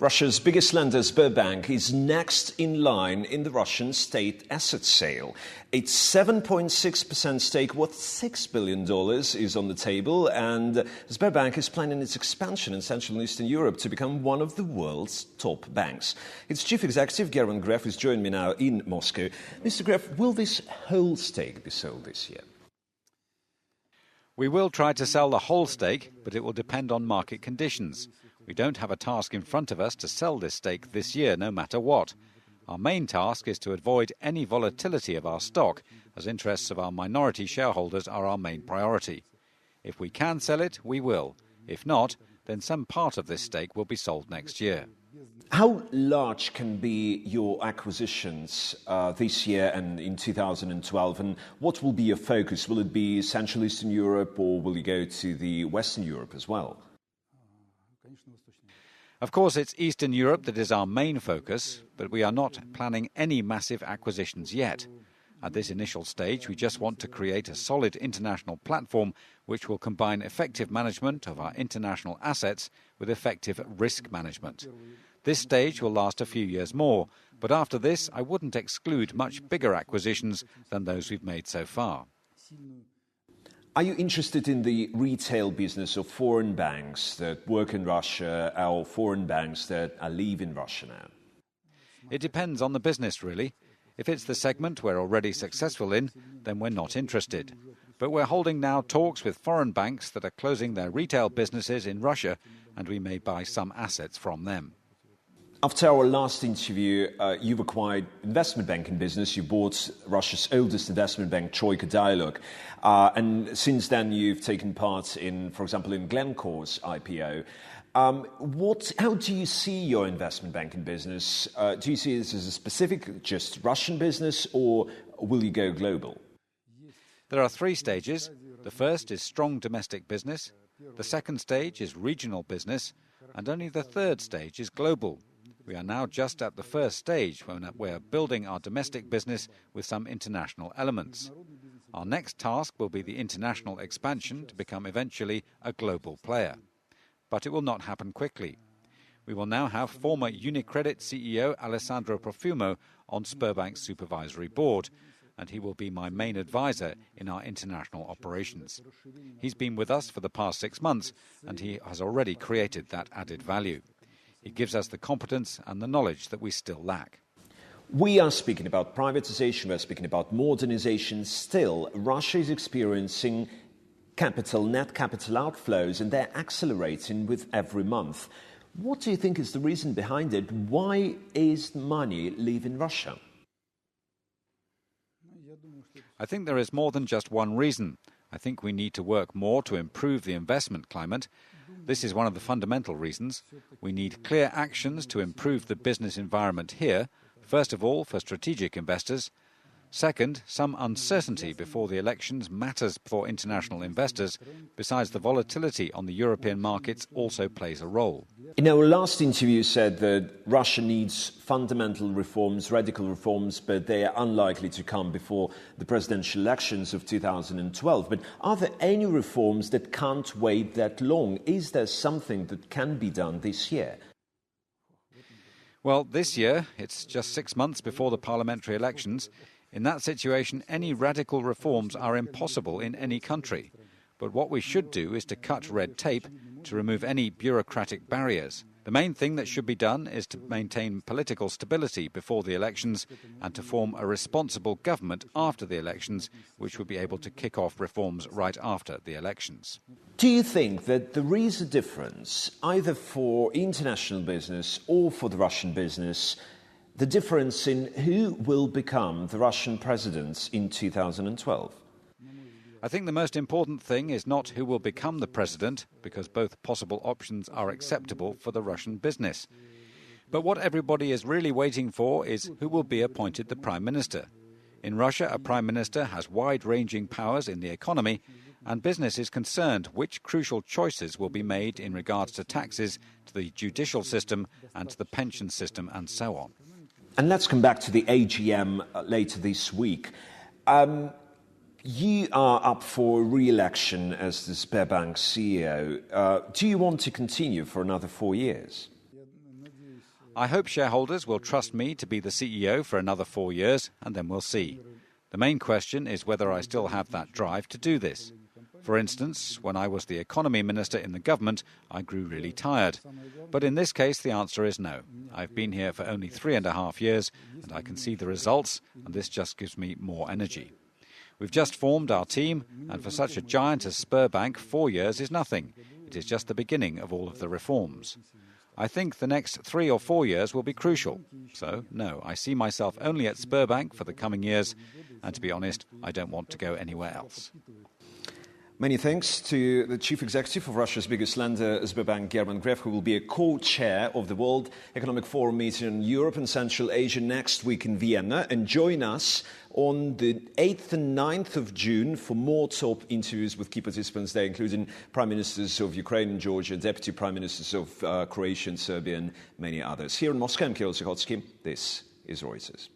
Russia's biggest lender, Sberbank, is next in line in the Russian state asset sale. Its 7.6% stake worth $6 billion is on the table, and Sberbank is planning its expansion in Central and Eastern Europe to become one of the world's top banks. Its chief executive, Germán Gref, is joining me now in Moscow. Mr. Gref, will this whole stake be sold this year? We will try to sell the whole stake, but it will depend on market conditions. We don't have a task in front of us to sell this stake this year, no matter what. Our main task is to avoid any volatility of our stock, as interests of our minority shareholders are our main priority. If we can sell it, we will. If not, then some part of this stake will be sold next year. How large can be your acquisitions this year and in 2012, and what will be your focus? Will it be Central Eastern Europe, or will you go to the Western Europe as well? Of course, it's Eastern Europe that is our main focus, but we are not planning any massive acquisitions yet. At this initial stage, we just want to create a solid international platform which will combine effective management of our international assets with effective risk management. This stage will last a few years more, but after this, I wouldn't exclude much bigger acquisitions than those we've made so far. Are you interested in the retail business of foreign banks that work in Russia or foreign banks that are leaving Russia now? It depends on the business, really. If it's the segment we're already successful in, then we're not interested. But we're holding now talks with foreign banks that are closing their retail businesses in Russia, and we may buy some assets from them. After our last interview, you've acquired investment banking business. You bought Russia's oldest investment bank, Troika Dialog. And since then, you've taken part in, for example, in Glencore's IPO. How do you see your investment banking business? Do you see this as a specific, just Russian business, or will you go global? There are three stages. The first is strong domestic business. The second stage is regional business. And only the third stage is global. We are now just at the first stage when we're building our domestic business with some international elements. Our next task will be the international expansion to become eventually a global player. But it will not happen quickly. We will now have former UniCredit CEO Alessandro Profumo on Sberbank's supervisory board, and he will be my main advisor in our international operations. He's been with us for the past 6 months, and he has already created that added value. It gives us the competence and the knowledge that we still lack. We are speaking about privatization, we're speaking about modernization. Still, Russia is experiencing net capital outflows, and they're accelerating with every month. What do you think is the reason behind it? Why is money leaving Russia? I think there is more than just one reason. I think we need to work more to improve the investment climate. This is one of the fundamental reasons. We need clear actions to improve the business environment here, first of all for strategic investors. Second, some uncertainty before the elections matters for international investors. Besides, the volatility on the European markets also plays a role. In our last interview, you said that Russia needs fundamental reforms, radical reforms, but they are unlikely to come before the presidential elections of 2012. But are there any reforms that can't wait that long? Is there something that can be done this year? Well, this year, it's just 6 months before the parliamentary elections. In that situation, any radical reforms are impossible in any country. But what we should do is to cut red tape, to remove any bureaucratic barriers. The main thing that should be done is to maintain political stability before the elections and to form a responsible government after the elections, which would be able to kick off reforms right after the elections. Do you think that there is a difference, either for international business or for the Russian business, the difference in who will become the Russian president in 2012? I think the most important thing is not who will become the president, because both possible options are acceptable for the Russian business. But what everybody is really waiting for is who will be appointed the prime minister. In Russia, a prime minister has wide-ranging powers in the economy, and business is concerned which crucial choices will be made in regards to taxes, to the judicial system, and to the pension system, and so on. And let's come back to the AGM later this week. You are up for re-election as the Sberbank CEO. Do you want to continue for another 4 years? I hope shareholders will trust me to be the CEO for another 4 years, and then we'll see. The main question is whether I still have that drive to do this. For instance, when I was the economy minister in the government, I grew really tired. But in this case, the answer is no. I've been here for only 3.5 years, and I can see the results, and this just gives me more energy. We've just formed our team, and for such a giant as Sberbank, 4 years is nothing. It is just the beginning of all of the reforms. I think the next 3 or 4 years will be crucial. So, no, I see myself only at Sberbank for the coming years, and to be honest, I don't want to go anywhere else. Many thanks to the chief executive of Russia's biggest lender, Sberbank, German Gref, who will be a co-chair of the World Economic Forum meeting in Europe and Central Asia next week in Vienna. And join us on the 8th and 9th of June for more top interviews with key participants there, including Prime Ministers of Ukraine and Georgia, Deputy Prime Ministers of Croatia and Serbia, and many others. Here in Moscow, I'm Kirill Sikhotsky. This is Reuters.